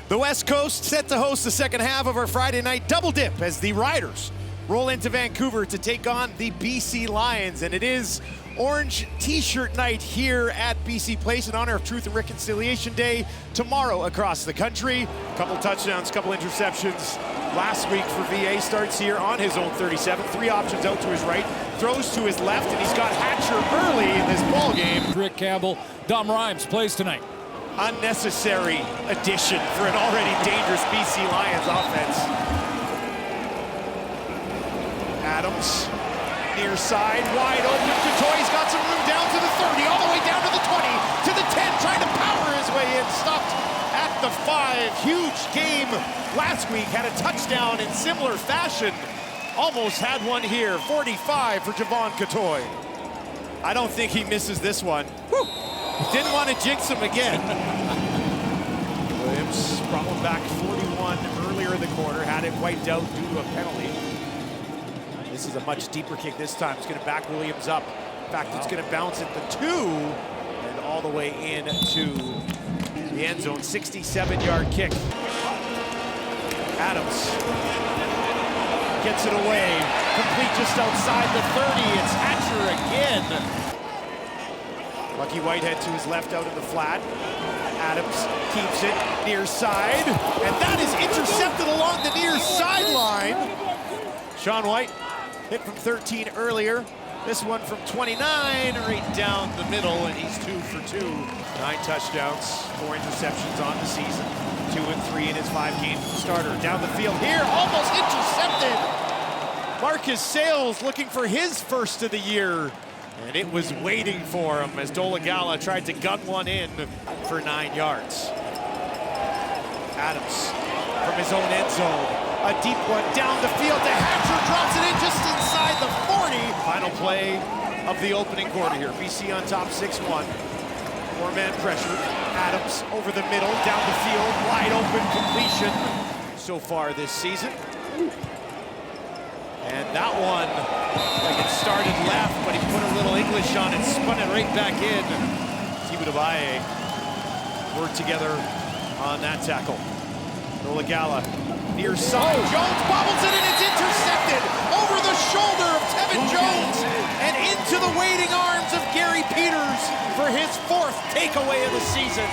The West Coast set to host the second half of our Friday night double dip as the Riders roll into Vancouver to take on the BC Lions. And it is Orange T-shirt night here at BC Place in honor of Truth and Reconciliation Day tomorrow across the country. Couple touchdowns, couple interceptions last week for VA. Starts here on his own 37. Three options out to his right, throws to his left, and he's got Hatcher early in this ball game. Rick Campbell, Dom Rhymes plays tonight. Unnecessary addition for an already dangerous BC Lions offense. Adams, near side, wide open. Couture's got some room down to the 30, all the way down to the 20, to the 10, trying to power his way in. Stopped at the 5. Huge game last week. Had a touchdown in similar fashion. Almost had one here. 45 for Javon Couture. I don't think he misses this one. Whew. Didn't want to jinx him again. Williams brought one back 41 earlier in the quarter. Had it wiped out due to a penalty. This is a much deeper kick this time. It's going to back Williams up. In fact, it's going to bounce at the 2 and all the way into the end zone. 67-yard kick. Adams gets it away. Complete just outside the 30. It's Hatcher again. Lucky Whitehead to his left out in the flat. Adams keeps it near side, and that is intercepted along the near sideline. Sean White hit from 13 earlier. This one from 29, right down the middle, and he's 2 for 2. 9 touchdowns, 4 interceptions on the season. 2 and 3 in his 5 games as a starter. Down the field here, almost intercepted. Marcus Sales looking for his first of the year. And it was waiting for him as Dolagala tried to gun one in for 9 yards. Adams from his own end zone. A deep one down the field to Hatcher, drops it in just inside the 40. Final play of the opening quarter here. BC on top 6-1. 4-man pressure. Adams over the middle, down the field, wide open completion so far this season. And that one, like it started left, but he put a little English on it, spun it right back in. Tibudabaye worked together on that tackle. Dolagala, near side. Jones bobbles it, and it's intercepted over the shoulder of Tevin Jones and into the waiting arms of Gary Peters for his 4th takeaway of the season.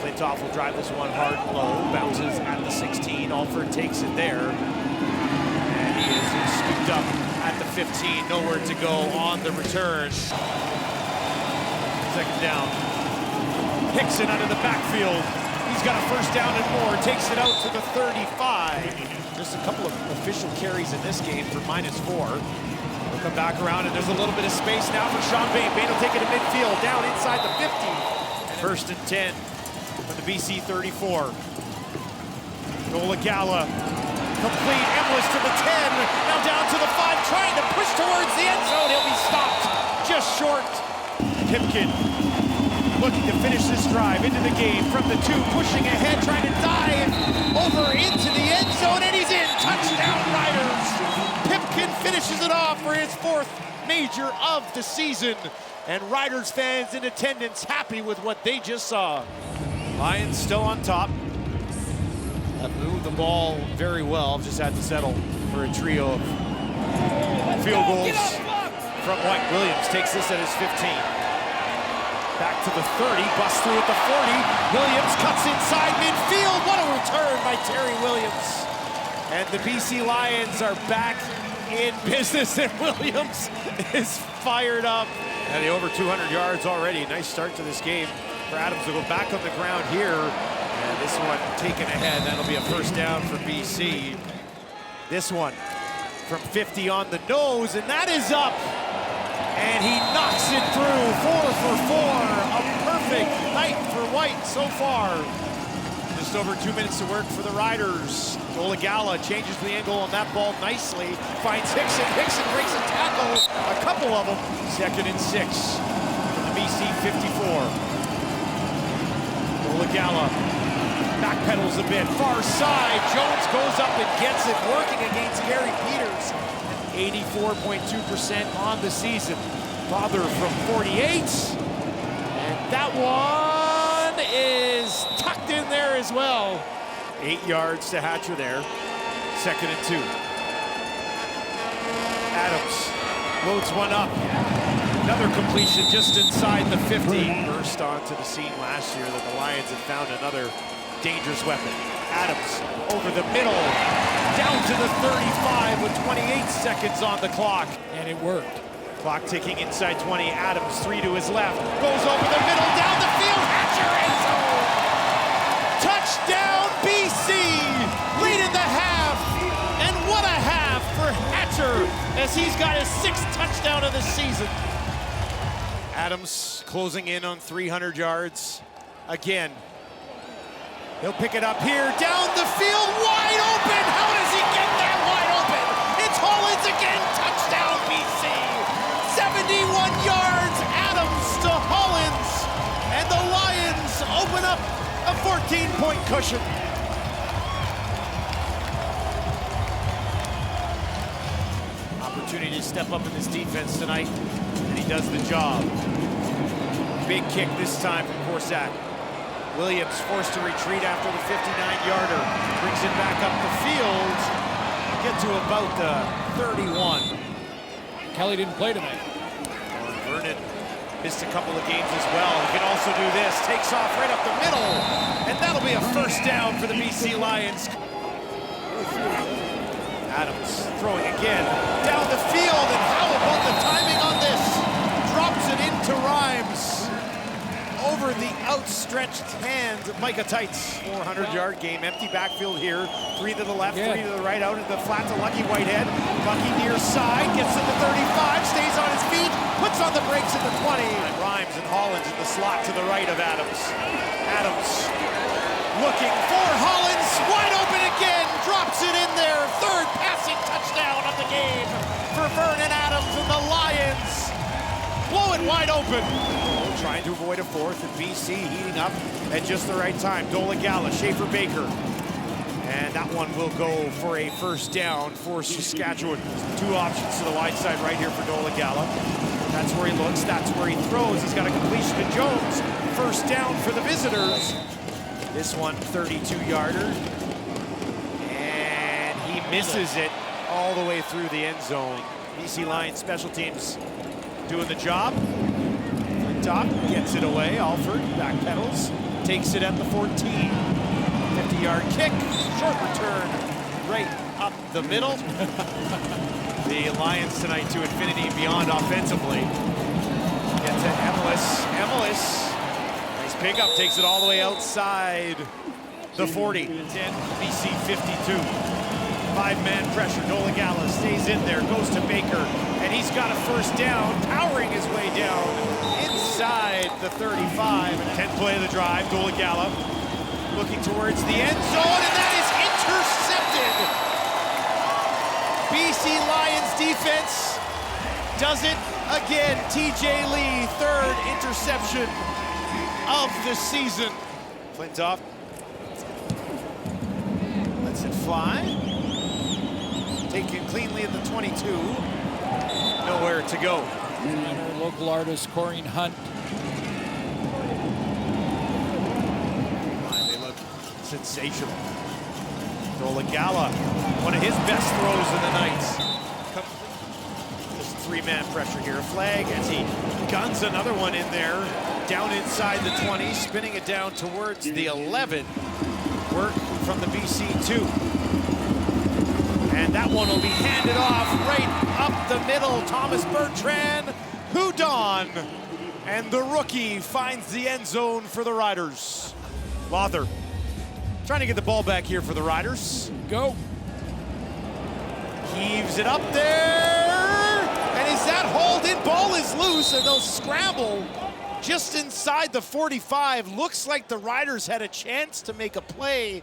Flintoff will drive this one hard and low, bounces at the 16. Alford takes it there. He is scooped up at the 15, nowhere to go on the return. Second down. Hickson out of the backfield. He's got a first down and more, takes it out to the 35. Just a couple of official carries in this game for -4. We'll come back around, and there's a little bit of space now for Sean Bain. Bain will take it to midfield, down inside the 50. First and 10 from the BC 34. Dolagala. Complete, Emlis to the 10, now down to the 5, trying to push towards the end zone. He'll be stopped just short. Pipkin looking to finish this drive into the game from the 2, pushing ahead, trying to dive over into the end zone, and he's in. Touchdown, Riders. Pipkin finishes it off for his 4th major of the season, and Riders fans in attendance happy with what they just saw. Lions still on top. Have moved the ball very well, just had to settle for a trio of field goals from White. Williams takes this at his 15. Back to the 30, busts through at the 40. Williams cuts inside midfield. What a return by Terry Williams. And the BC Lions are back in business, and Williams is fired up. And over 200 yards already. Nice start to this game for Adams to go back on the ground here. And this one taken ahead. That'll be a first down for BC. This one from 50 on the nose, and that is up. And he knocks it through. 4 for 4. A perfect night for White so far. Just over 2 minutes to work for the Riders. Dolagala changes the angle on that ball nicely. Finds Hickson. Hickson breaks a tackle. A couple of them. 2nd and 6 from the BC 54. Dolagala backpedals a bit, far side. Jones goes up and gets it, working against Gary Peters. 84.2% on the season. Father from 48. And that one is tucked in there as well. 8 yards to Hatcher there. 2nd and 2. Adams loads one up. Another completion just inside the 50. Burst onto the scene last year that the Lions had found another dangerous weapon. Adams over the middle, down to the 35 with 28 seconds on the clock. And it worked. Clock ticking inside 20. Adams, 3 to his left, goes over the middle, down the field, Hatcher end zone! Touchdown BC! Lead in the half, and what a half for Hatcher as he's got his 6th touchdown of the season. Adams closing in on 300 yards again. He'll pick it up here, down the field, wide open. How does he get that wide open? It's Hollins again, touchdown BC. 71 yards, Adams to Hollins, and the Lions open up a 14-point cushion. Opportunity to step up in this defense tonight, and he does the job. Big kick this time from Corsac. Williams forced to retreat after the 59-yarder. Brings it back up the field. Get to about the 31. Kelly didn't play tonight. Vernon missed a couple of games as well. He can also do this. Takes off right up the middle. And that'll be a first down for the BC Lions. Adams throwing again. Down the field. And how about the timing on this? Drops it into Rhymes. Over the outstretched hand of Micah Tights. 400-yard game, empty backfield here. 3 to the left, 3 to the right, out into the flat to Lucky Whitehead. Lucky near side, gets to the 35, stays on his feet, puts on the brakes at the 20. And Rhymes and Hollins in the slot to the right of Adams. Adams looking for Hollins, wide open again, drops it in there. 3rd passing touchdown of the game for Vernon Adams and the Lions. Blow it wide open. Trying to avoid a 4th, and BC heating up at just the right time. Dolegala, Schaefer Baker. And that one will go for a first down for Saskatchewan. 2 options to the wide side right here for Dolegala. That's where he looks, that's where he throws. He's got a completion to Jones. First down for the visitors. This one, 32-yarder. And he misses it all the way through the end zone. BC Lions special teams doing the job. Top gets it away. Alford backpedals, takes it at the 14. 50-yard kick, short return, right up the middle. The Lions tonight to infinity and beyond offensively. Get to Emelis. Nice pickup, takes it all the way outside the 40. 10, BC 52. 5-man pressure. Dolegala stays in there, goes to Baker, and he's got a first down, powering his way down inside the 35. 10th play of the drive. Dolegala looking towards the end zone, and that is intercepted. BC Lions defense does it again. TJ Lee, 3rd interception of the season. Flintoff lets it fly. Taken cleanly at the 22. Nowhere to go. And our local artist, Corrine Hunt. They look sensational. Dolegala, one of his best throws of the night. Just 3-man pressure here. A flag as he guns another one in there. Down inside the 20, spinning it down towards the 11. Work from the BC 2. And that one will be handed off right up the middle. Thomas Bertrand, Houdon, and the rookie finds the end zone for the Riders. Lawther trying to get the ball back here for the Riders. Go. Heaves it up there, and is that hauled in? Ball is loose, and they'll scramble just inside the 45. Looks like the Riders had a chance to make a play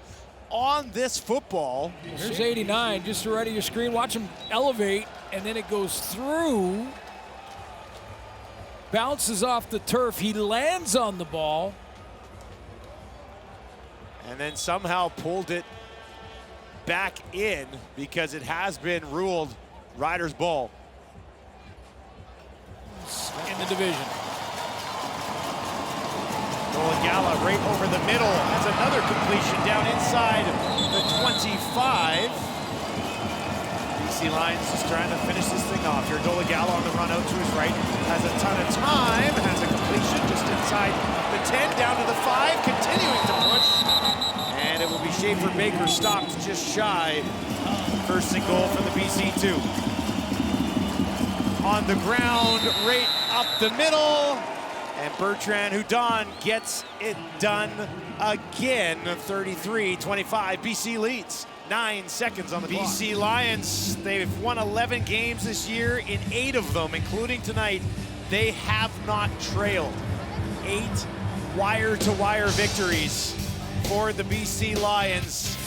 on this football. Here's 89, just right of your screen. Watch him elevate, and then it goes through. Bounces off the turf. He lands on the ball. And then somehow pulled it back in because it has been ruled Riders' ball. In the division. Gala right over the middle has another completion down inside the 25. BC Lions just trying to finish this thing off here. Gala on the run out to his right, has a ton of time, has a completion just inside the 10, down to the 5, continuing to push. And it will be Schaefer Baker stopped just shy. First and goal for the BC2. On the ground, right up the middle. And Bertrand Hudon gets it done again. 33-25, BC leads. 9 seconds on the clock. BC Lions, they've won 11 games this year. In 8 of them, including tonight, they have not trailed. 8 wire-to-wire victories for the BC Lions.